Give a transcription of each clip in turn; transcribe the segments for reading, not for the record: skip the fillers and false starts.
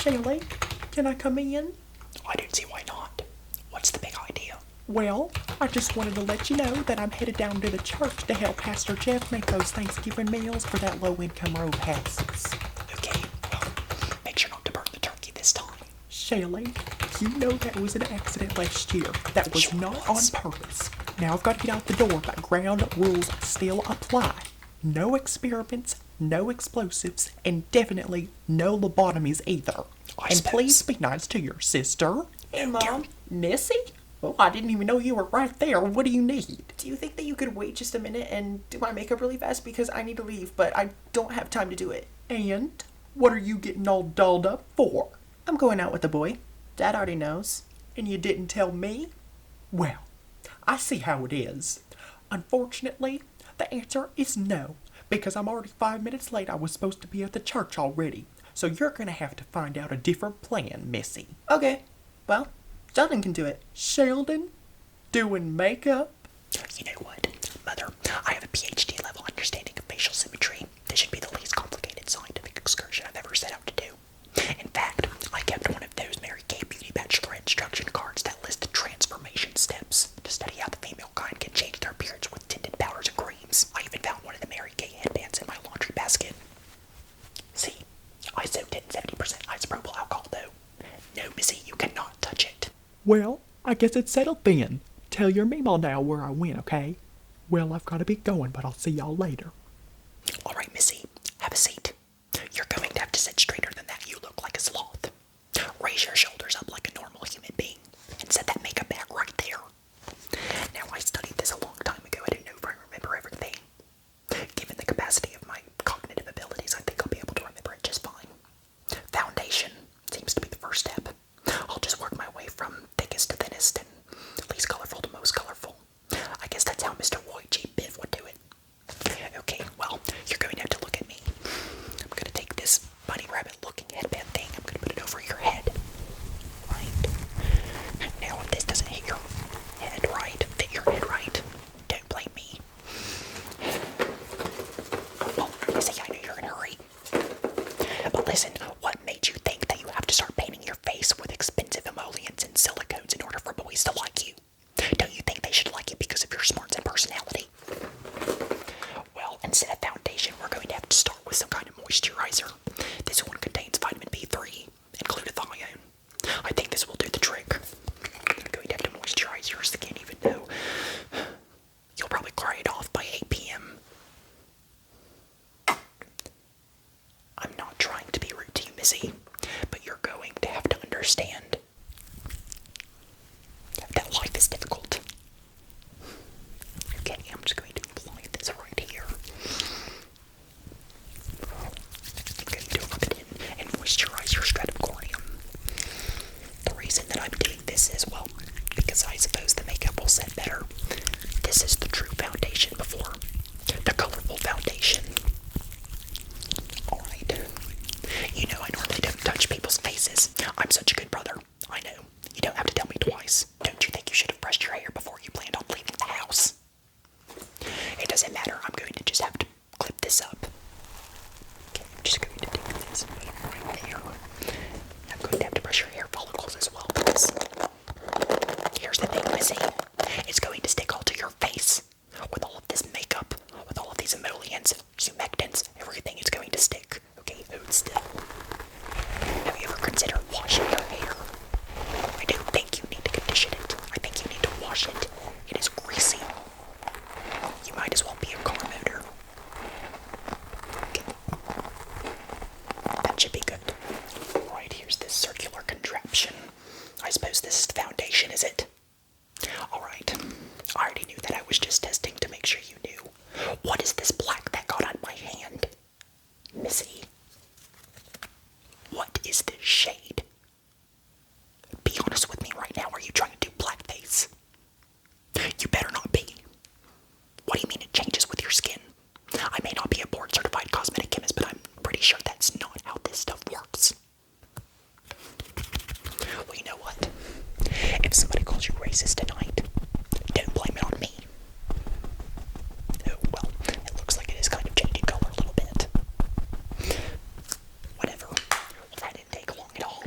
Shelly, can I come in? I don't see why not. What's the big idea? Well, I just wanted to let you know that I'm headed down to the church to help Pastor Jeff make those Thanksgiving meals for that low-income row passes. Okay, well, make sure not to burn the turkey this time. Shelly, you know that was an accident last year. That was Sure not was. on purpose. Now I've got to get out the door, but ground rules still apply. No experiments, no explosives, and definitely no lobotomies either. And please be nice to your sister. Hey, Mom. Missy? Oh, I didn't even know you were right there. What do you need? Do you think that you could wait just a minute and do my makeup really fast? Because I need to leave, but I don't have time to do it. And what are you getting all dolled up for? I'm going out with the boy. Dad already knows. And you didn't tell me? Well, I see how it is. Unfortunately, the answer is no, because I'm already 5 minutes late. I was supposed to be at the church already. So you're gonna have to find out a different plan, Missy. Okay. Well, Sheldon can do it. Sheldon? Doing makeup? You know what, Mother? I have a PhD level understanding of facial symmetry. This should be the least complicated scientific excursion I've ever set out to do. In fact, I kept one of those Mary Kay Beauty Bachelor instruction cards that list the transformation steps to study how the female kind can change their appearance with tinted powders and creams. I even found one of the Mary Kay headbands in my laundry basket. See, I soaked it in 70% isopropyl alcohol, though. No, Missy, you cannot touch it. Well, I guess it's settled then. Tell your meemaw now where I went, okay? Well, I've got to be going, but I'll see y'all later. All right, Missy, have a seat. You're going to have to sit straighter than that. You look like a sloth. Raise your shoulders up like a normal human being and set that makeup bag right there. Now, I studied this a long time ago. I don't know if I remember everything. Given the capacity of my cognitive abilities, I think I'll be able to remember it just fine. Foundation seems to be the first step. I'll just work my way from thickest to thinnest and least colorful to most colorful. I guess that's how Mr. Roy G. Biv would do it. Okay, well, you're going to have to look at me. I'm going to take this bunny rabbit looking headband thing. I'm going to put it over your head. Right. Now, if this doesn't hit your head right, fit your head right, don't blame me. Oh, Missy, I know you're in a hurry. But listen, what made you think that you have to start painting your face with expensive emollients and silicones in order for boys to like you? Don't you think they should like you because of your smarts and personality? Well, instead of foundation, we're going to have to start with some kind of moisturizer. This one contains vitamin B3 and glutathione. I think this will do the trick. You're going to have to moisturize your skin even though you'll probably cry it off by 8 p.m. I'm not trying to be rude to you, Missy, but you're going to have to understand that life is difficult. Okay, I'm just going to apply this right here. I'm going to rub it in and moisturize your stratum corneum. The reason that I'm doing this is, well, because I suppose the makeup will set better. This is the true foundation before the colorful foundation. Alright. You know I normally don't touch people's faces. I'm such a good brother. I know. You don't have to tell me twice. Don't you think you should have brushed your hair before you planned on leaving the house? It doesn't matter. I'm going to just have to clip this up. Okay, I'm just going to take this right there. I'm going to have to brush your hair follicles as well because here's the thing, Missy. It's going to stick all to your face. With all of this makeup, with all of these emollients, humectants, everything is going to stick. Okay, hold still. Have you ever considered washing your hair? I don't think you need to condition it. I think you need to wash it. It is greasy. You might as well be a car motor. Okay. That should be good. Right, here's this circular contraption. I suppose this is the foundation, is it? Alright. I already knew that. I was just testing to make sure you knew. What is this black that got on my hand? Missy. What is this shade? Be honest with me right now. Are you trying to do blackface? You better not be. What do you mean it changes with your skin? I may not be a board-certified cosmetic chemist, but I'm pretty sure that's not how this stuff works. Well, you know what? If somebody calls you racist tonight, don't blame it on me. Oh, well, it looks like it is kind of changing color a little bit. Whatever. Well, that didn't take long at all.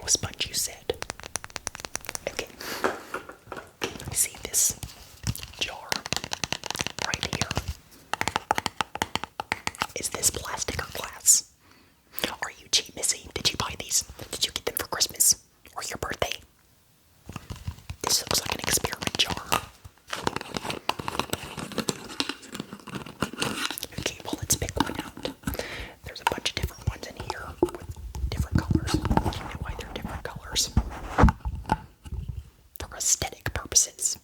a sponge, you said. Okay. See this jar right here? Is this plastic or glass? Are you cheap, Missy? Did you buy these? Did you get them for Christmas? Or your birthday? This looks like an experiment jar. Okay, well, let's pick one out. There's a bunch of different ones in here with different colors. You know why they're different colors? For aesthetic purposes.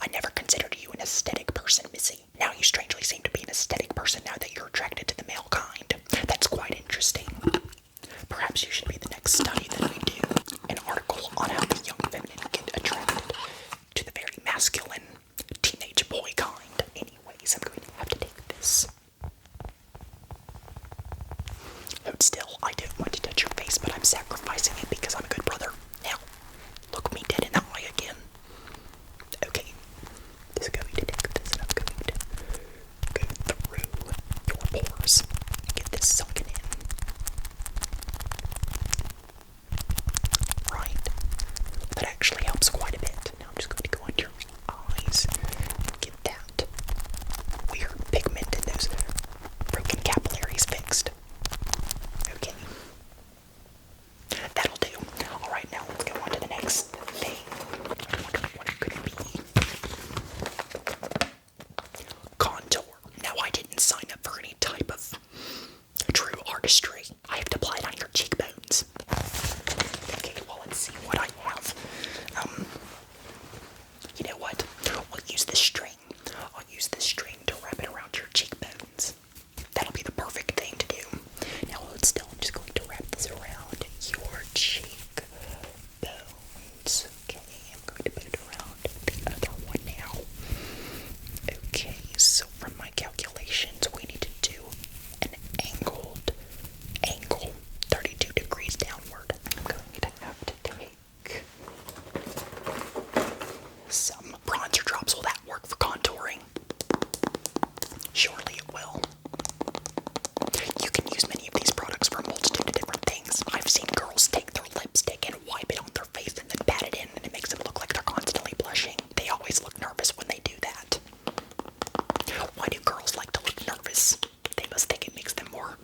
I never considered you an aesthetic person, Missy. Now you strangely seem to be an aesthetic person now that you're attracted to the male kind. That's quite interesting. Perhaps you should be the next study that we do. An article on how the young feminine get attracted to the very masculine teenage boy kind. Anyways, I'm going to have to take this. Hold still. I don't want to touch your face, but I'm sacrificing it because I'm a good brother. Now, look me dead in the eye again. Okay. Just going to take this and I'm going to go through your pores and get this sunken in. Right. That actually helps quite a bit. Now I'm just going to go under your eyes and get that weird pigment in those broken capillaries fixed. Okay. That'll do. Alright, now let's go on to the next thing. I wonder what it could be. Contour. Now I didn't sign up for any type of true artistry. I have to apply it on your cheekbones. Okay, well, let's see what I have. You know what? I'll use this string. I'll use this string to wrap it around your cheekbones. That'll be the perfect thing to do. Now hold still. I'm just going to wrap this around your cheekbones. Okay, I'm going to put it around the other one now. Okay, so from my calculations, we need to do an angle, 32 degrees downward. I'm going to have to take some bronzer drops. Will that work for contouring? Surely it will. You can use many of these products for a multitude of different things. I've seen girls take their lipstick and wipe it on their face and then pat it in, and it makes them look like they're constantly blushing. They always look nervous when they do that. Why do girls like to look nervous? They must think it makes them more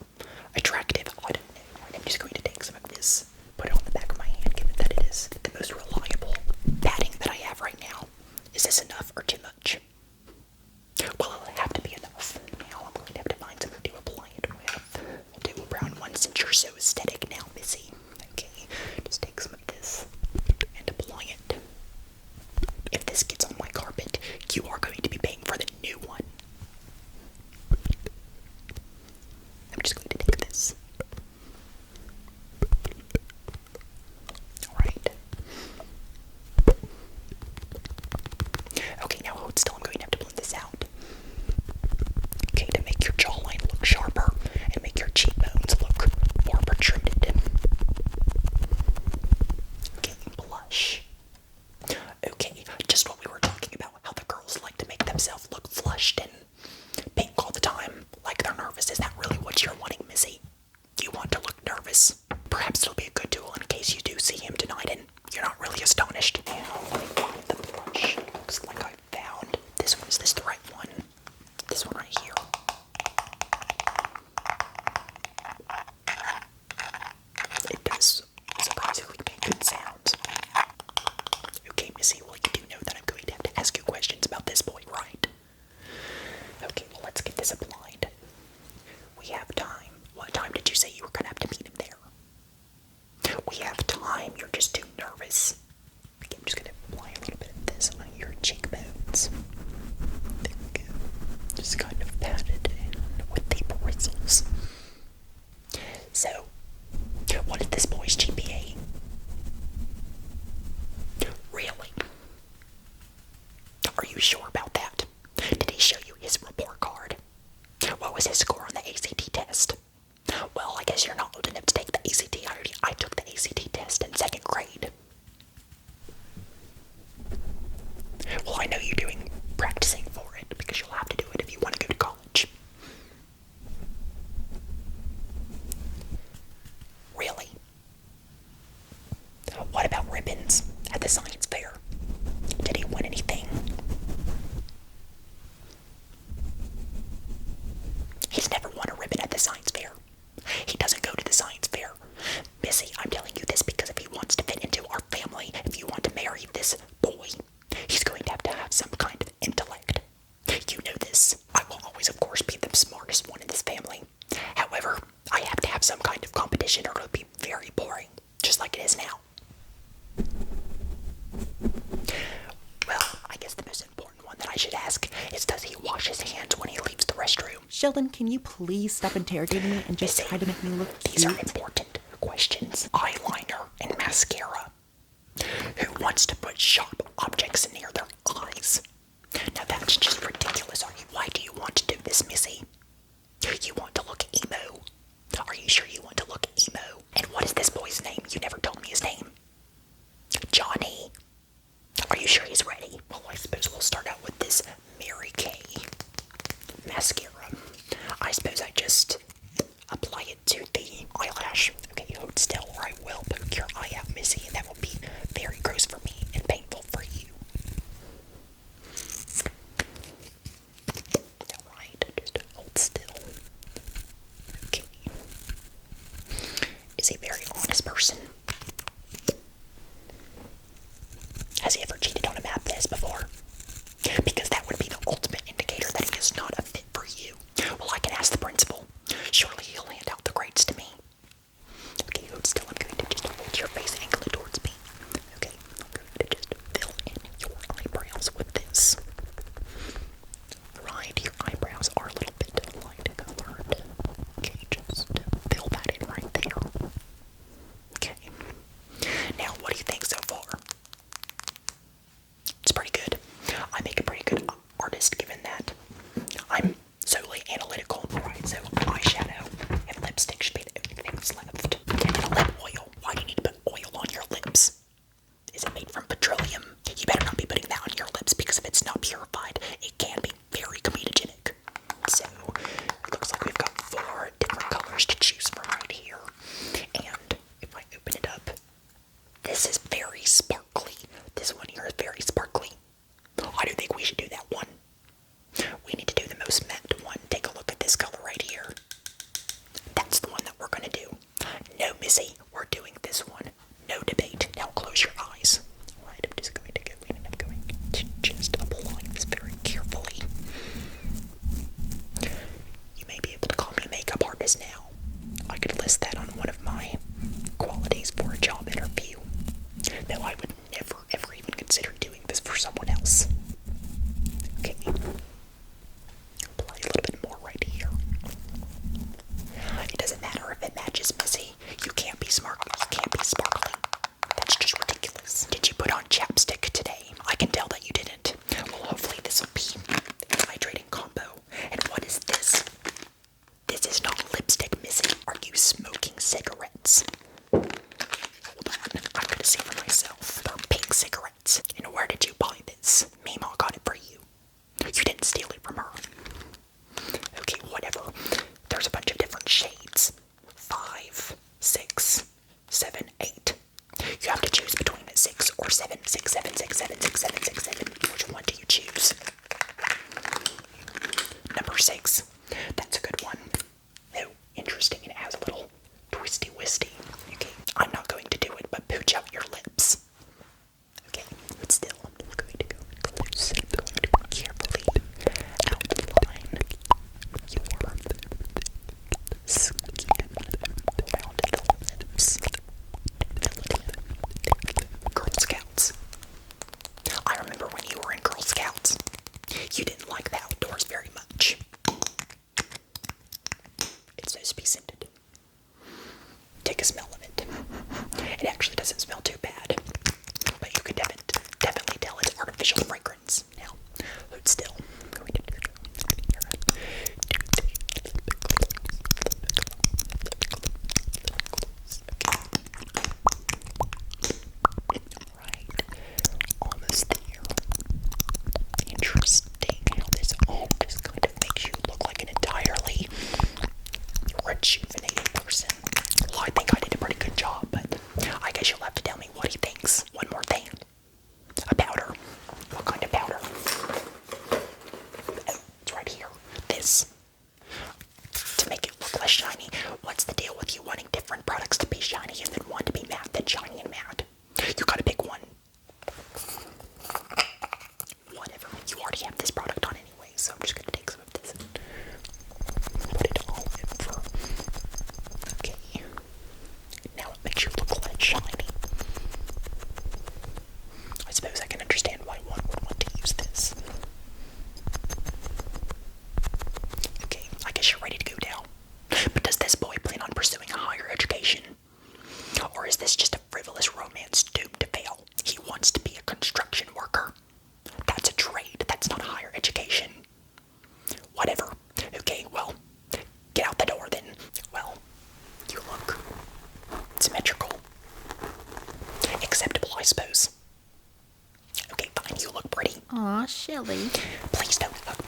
attractive. I don't know. I'm just going to take some of this, put it on the back of my hand, given that it is the most reliable padding that I have right now. Is this enough or too much? Well, it'll have to be enough. Now I'm going to have to find something to apply it with. We'll do a brown one since you're so aesthetic now, Missy. Okay, just take some of this and apply it. If this gets on my carpet, you are going to be paying for the new one. I'm just going to take this. Alright. Okay, now hold still. I'm going to have to blend this out. Okay, to make your jawline look sharper and make your cheekbones look more protruded. Okay, blush. Okay, just what we were talking about, how the girls like to make themselves look flushed and pink all the time, like they're nervous. Is that really what you're wanting, Missy? You want to look nervous? Perhaps it'll be a good tool in case you do see him tonight and you're not really astonished. Now, let me find the blush. It looks like I found this one. Is this the right one? This one right here. It does surprisingly make good sounds. Okay, Missy, well, you do know that I'm going to have to ask you questions about this boy, right? Okay, well, let's get this applied. We have time. What time did you say you were going to have to meet him there? We have time. You're just too nervous. Okay, I'm just going to apply a little bit of this on your cheekbones. There we go. Just kind of pat it in with the bristles. So, what is this boy's GPA? Really? Are you sure about that? Did he show you his report card? What was his score on the ACT test? Well, I guess you're not old enough to take the ACT. I took the ACT test in 2nd grade. Well, I know you're doing practicing for it because you'll have to do it if you want to go to college. Really? Missy, I'm telling you this because if he wants to fit into our family, if you want to marry this boy, he's going to have some kind of intellect. You know this. I will always, of course, be the smartest one in this family. However, I have to have some kind of competition or it'll be very boring, just like it is now. Well, I guess the most important one that I should ask is, does he wash his hands when he leaves the restroom? Sheldon, can you please stop interrogating me and just Missy, try to make me look cute? these are important questions. Eyeliner and mascara. Who wants to put sharp objects near their eyes? Now that's just ridiculous. Why do you want to do this, Missy? You want to look emo? Are you sure you want to look emo? And what is this boy's name? You never told me his name. Johnny. Are you sure he's ready? Well, I suppose we'll start out with this Mary Kay mascara. I suppose I just apply it to the eyelash. Okay, hold still or I will poke your eye out, Missy, and that will be very gross for me and painful for you. Alright, just hold still. Okay. Is he a very honest person? Has he ever cheated on a math test before? Because that would be the ultimate indicator that he is not a fit for you. Well, I can ask the principal. Surely he'll hand out the grades to me. Okay, hold still. I'm going to just hold your face angle it towards me. Okay, I'm going to just fill in your eyebrows with this. Right, your eyebrows are a little bit light colored. Okay, just fill that in right there. Okay. Now, what do you think so far? It's pretty good. I make a pretty good artist given that I'm solely analytical. Alright, so eyeshadow and lipstick should be the only thing that's left. And lip oil. Why do you need to put oil on your lips? Is it made from petroleum? You better not be putting that on your lips because if it's not purified, it can be very comedogenic. So, it looks like we've got 4 different colors to choose from right here. And if I open it up, this is very sparkly. This one here is very sparkly. I don't think we should do that one. We need to do the most matte one. Take a look at this color right here. That's the one that we're going to do. No, Missy, we're doing this one. No debate. Now close your eyes. Alright, I'm just going to go in and I'm going to just apply this very carefully. You may be able to call me a makeup artist now. I could list that on one of my qualities for a job interview. No, I would never, ever even consider doing this for someone else. Okay. Apply a little bit more right here. It doesn't matter if it matches, Missy. You can't be smart. You can't be sparkly. That's just ridiculous. Did you put on chapstick today? I can tell that you didn't. Well, hopefully this will be an hydrating combo. And what is this? This is not lipstick, Missy. Are you smoking cigarettes? Hold on. I'm gonna see for myself. They're pink cigarettes. And where did you buy this? Meemaw got it for you. You didn't steal it from her. Okay, whatever. There's a bunch of different shades. 5, 6, 7, 8. You have to choose between 6 or 7. 6, 7, 6, 7, 6, 7, 6, 7. Which one do you choose? Number 6. That's a good one. Oh, interesting. It has a little twisty-wisty. Okay, I'm not going to do it, but pooch out your lips. Okay, but still, I'm going to go close. I'm going to carefully outline your skin around the lips. Girl Scouts. I remember when you were in Girl Scouts. You didn't like the outdoors very much. It's supposed to be scented. Take a smell of it. It actually doesn't smell too bad, but you can definitely tell it's artificial fragrance. Now, hold still. I'm going to Alright, almost there. Interesting how this all just kind of makes you look like an entirely rejuvenated person. Well, I think I did a pretty good job, but I guess you'll have to tell me what he thinks. One more thing. A powder. What kind of powder? Oh, it's right here. This. To make it look less shiny. What's the deal with you wanting different products to be shiny and then Aw, Shelly. Please don't hug